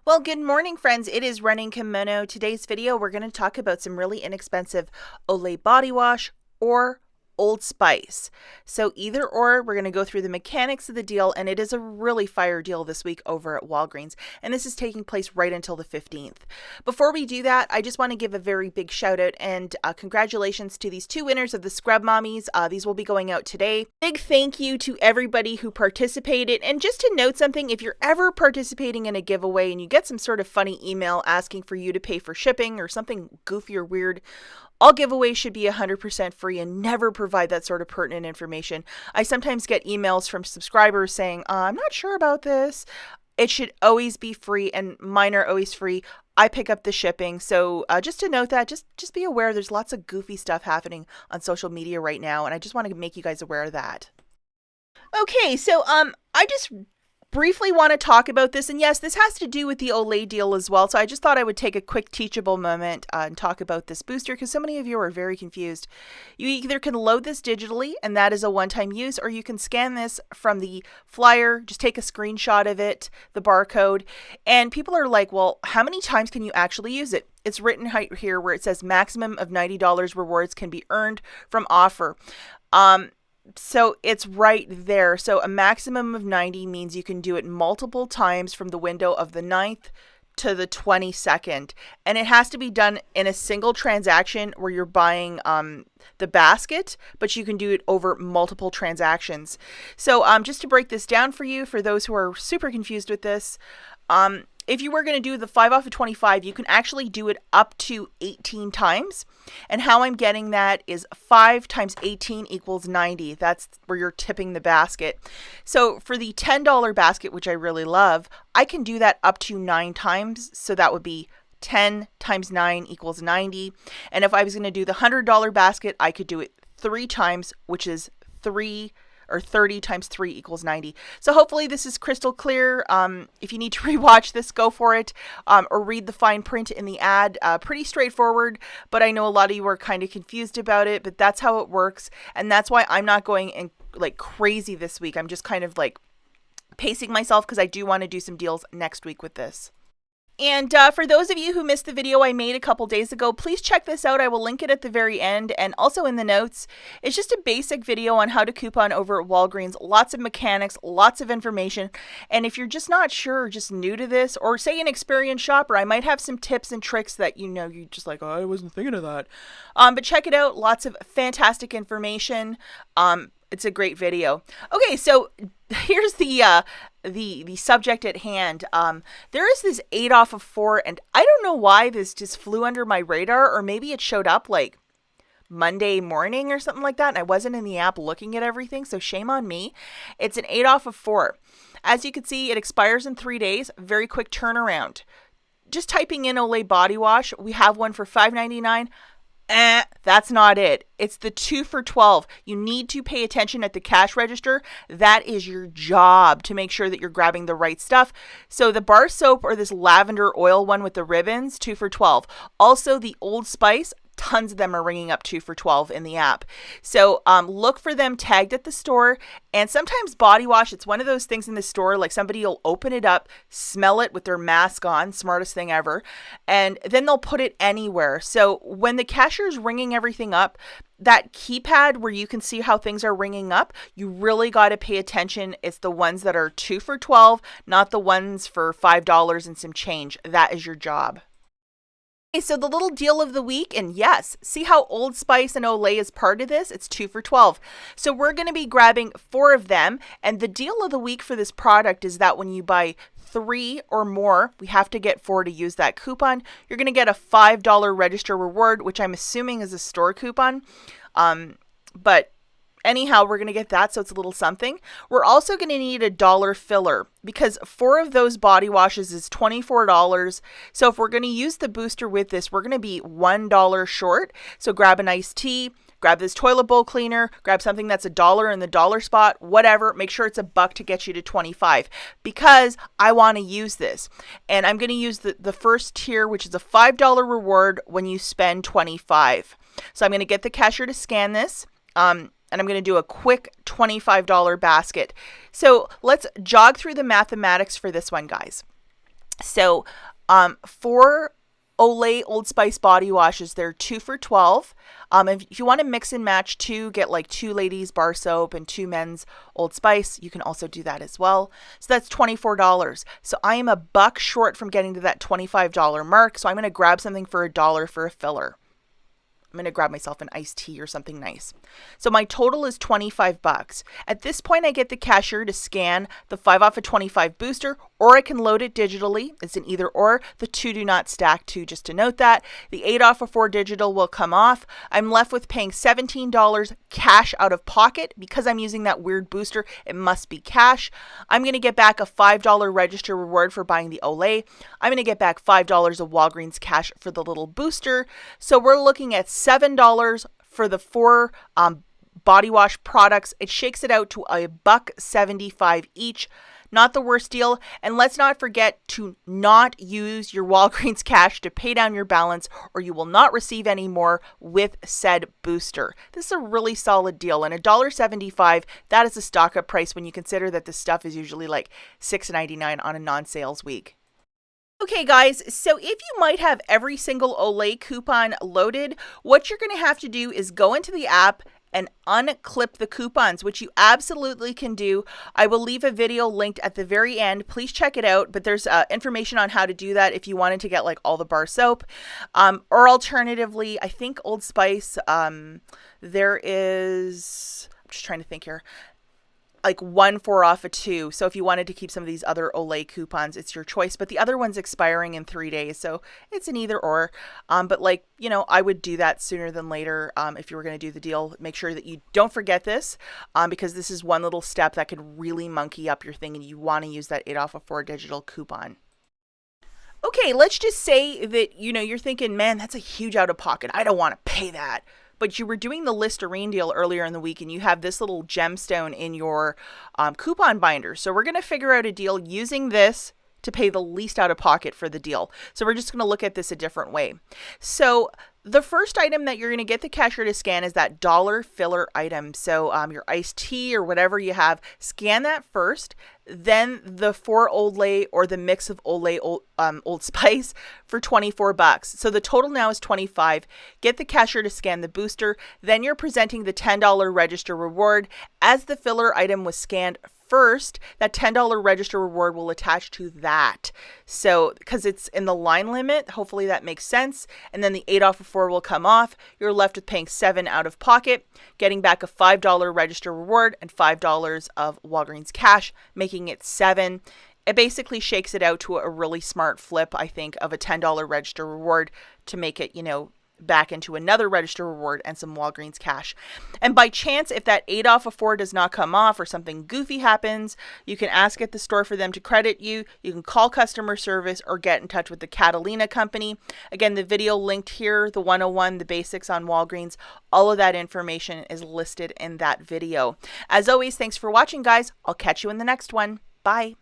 Well, good morning, friends. It is Running Kimono. Today's video, we're going to talk about some really inexpensive Olay body wash or Old Spice. So either or, we're going to go through the mechanics of the deal, and it is a really fire deal this week over at Walgreens, and this is taking place right until the 15th. Before we do that, I just want to give a very big shout out and congratulations to these two winners of the Scrub Mommies. These will be going out today. Big thank you to everybody who participated, and just to note something, if you're ever participating in a giveaway and you get some sort of funny email asking for you to pay for shipping or something goofy or weird, all giveaways should be 100% free and never provide that sort of pertinent information. I sometimes get emails from subscribers saying, I'm not sure about this. It should always be free, and mine are always free. I pick up the shipping. So just to note that, just be aware there's lots of goofy stuff happening on social media right now, and I just want to make you guys aware of that. Okay, so I just briefly want to talk about this, and yes, this has to do with the Olay deal as well, so I just thought I would take a quick teachable moment and talk about this booster, because so many of you are very confused. You either can load this digitally, and that is a one-time use, or you can scan this from the flyer, just take a screenshot of it, the barcode, and people are like, well, how many times can you actually use it? It's written right here where it says maximum of $90 rewards can be earned from offer. So it's right there. So a maximum of 90 means you can do it multiple times from the window of the 9th to the 22nd. And it has to be done in a single transaction where you're buying the basket, but you can do it over multiple transactions. So just to break this down for you, for those who are super confused with this, if you were going to do the 5 off of 25, you can actually do it up to 18 times. And how I'm getting that is 5 times 18 equals 90. That's where you're tipping the basket. So for the $10 basket, which I really love, I can do that up to 9 times. So that would be 10 times 9 equals 90. And if I was going to do the $100 basket, I could do it 3 times, which is 30 times 3 equals 90. So hopefully this is crystal clear. If you need to rewatch this, go for it, or read the fine print in the ad. Pretty straightforward, but I know a lot of you are kind of confused about it, but that's how it works. And that's why I'm not going in like crazy this week. I'm just kind of like pacing myself because I do want to do some deals next week with this. And for those of you who missed the video I made a couple days ago, please check this out. I will link it at the very end and also in the notes. It's just a basic video on how to coupon over at Walgreens. Lots of mechanics, lots of information. And if you're just not sure, just new to this, or say an experienced shopper, I might have some tips and tricks that you just like, oh, I wasn't thinking of that. But check it out. Lots of fantastic information. It's a great video. Okay, so here's the subject at hand. There is this 8 off of 4, and I don't know why this just flew under my radar, or maybe it showed up like Monday morning or something like that, and I wasn't in the app looking at everything, so shame on me. It's an 8 off of 4. As you can see, it expires in 3 days. Very quick turnaround. Just typing in Olay body wash, we have one for $5.99. That's not it. It's the 2 for 12. You need to pay attention at the cash register. That is your job, to make sure that you're grabbing the right stuff. So the bar soap or this lavender oil one with the ribbons, 2 for 12. Also the Old Spice, tons of them are ringing up 2 for 12 in the app. So look for them tagged at the store. And sometimes body wash, it's one of those things in the store, like somebody will open it up, smell it with their mask on, smartest thing ever, and then they'll put it anywhere. So when the cashier's ringing everything up, that keypad where you can see how things are ringing up, you really got to pay attention. It's the ones that are 2 for 12, not the ones for $5 and some change. That is your job. Okay, so the little deal of the week, and yes, see how Old Spice and Olay is part of this? It's 2 for 12. So we're going to be grabbing 4 of them, and the deal of the week for this product is that when you buy 3 or more, we have to get 4 to use that coupon. You're going to get a $5 register reward, which I'm assuming is a store coupon. But anyhow, we're going to get that, so it's a little something. We're also going to need a dollar filler because 4 of those body washes is $24. So if we're going to use the booster with this, we're going to be $1 short. So grab an iced tea, grab this toilet bowl cleaner, grab something that's $1 in the dollar spot, whatever. Make sure it's $1 to get you to 25 because I want to use this. And I'm going to use the first tier, which is a $5 reward when you spend 25. So I'm going to get the cashier to scan this. And I'm going to do a quick $25 basket. So let's jog through the mathematics for this one, guys. So for Olay Old Spice body washes, they're 2 for $12. If you want to mix and match two, get like 2 ladies bar soap and 2 men's Old Spice, you can also do that as well. So that's $24. So I am a buck short from getting to that $25 mark. So I'm going to grab something for $1 for a filler. I'm going to grab myself an iced tea or something nice. So my total is 25 bucks. At this point, I get the cashier to scan the 5 off of 25 booster, or I can load it digitally. It's an either or. The two do not stack too, just to note that. The 8 off of 4 digital will come off. I'm left with paying $17 cash out of pocket. Because I'm using that weird booster, it must be cash. I'm going to get back a $5 register reward for buying the Olay. I'm going to get back $5 of Walgreens cash for the little booster. So we're looking at $7 for the 4 body wash products. It shakes it out to $1.75 each. Not the worst deal. And let's not forget to not use your Walgreens cash to pay down your balance, or you will not receive any more with said booster. This is a really solid deal. And $1.75, that is a stock up price when you consider that this stuff is usually like $6.99 on a non-sales week. Okay guys, so if you might have every single Olay coupon loaded, what you're going to have to do is go into the app and unclip the coupons, which you absolutely can do. I will leave a video linked at the very end. Please check it out, but there's information on how to do that if you wanted to get like all the bar soap. Or alternatively, I think Old Spice, there is, I'm just trying to think here, like 1 4 off of 2. So if you wanted to keep some of these other Olay coupons, it's your choice. But the other one's expiring in 3 days, so it's an either or. But like, you know, I would do that sooner than later if you were going to do the deal. Make sure that you don't forget this because this is one little step that could really monkey up your thing, and you want to use that 8 off of 4 digital coupon. Okay, let's just say that, you know, you're thinking, man, that's a huge out of pocket. I don't want to pay that. But you were doing the Listerine deal earlier in the week, and you have this little gemstone in your coupon binder. So we're going to figure out a deal using this to pay the least out of pocket for the deal. So we're just going to look at this a different way. So the first item that you're going to get the cashier to scan is that dollar filler item. So your iced tea or whatever you have, scan that first. Then the 4 Olay or the mix of Olay Old Spice for 24 bucks. So the total now is 25. Get the cashier to scan the booster. Then you're presenting the $10 register reward. As the filler item was scanned first, that $10 register reward will attach to that. So because it's in the line limit, hopefully that makes sense. And then the 8 off of 4 will come off. You're left with paying $7 out of pocket, getting back a $5 register reward and $5 of Walgreens cash, making it $7. It basically shakes it out to a really smart flip, I think, of a $10 register reward to make it, you know, back into another register reward and some Walgreens cash. And by chance, if that 8 off of 4 does not come off or something goofy happens, you can ask at the store for them to credit you. You can call customer service or get in touch with the Catalina company. Again, the video linked here, the 101, the basics on Walgreens, all of that information is listed in that video. As always, thanks for watching, guys. I'll catch you in the next one. Bye.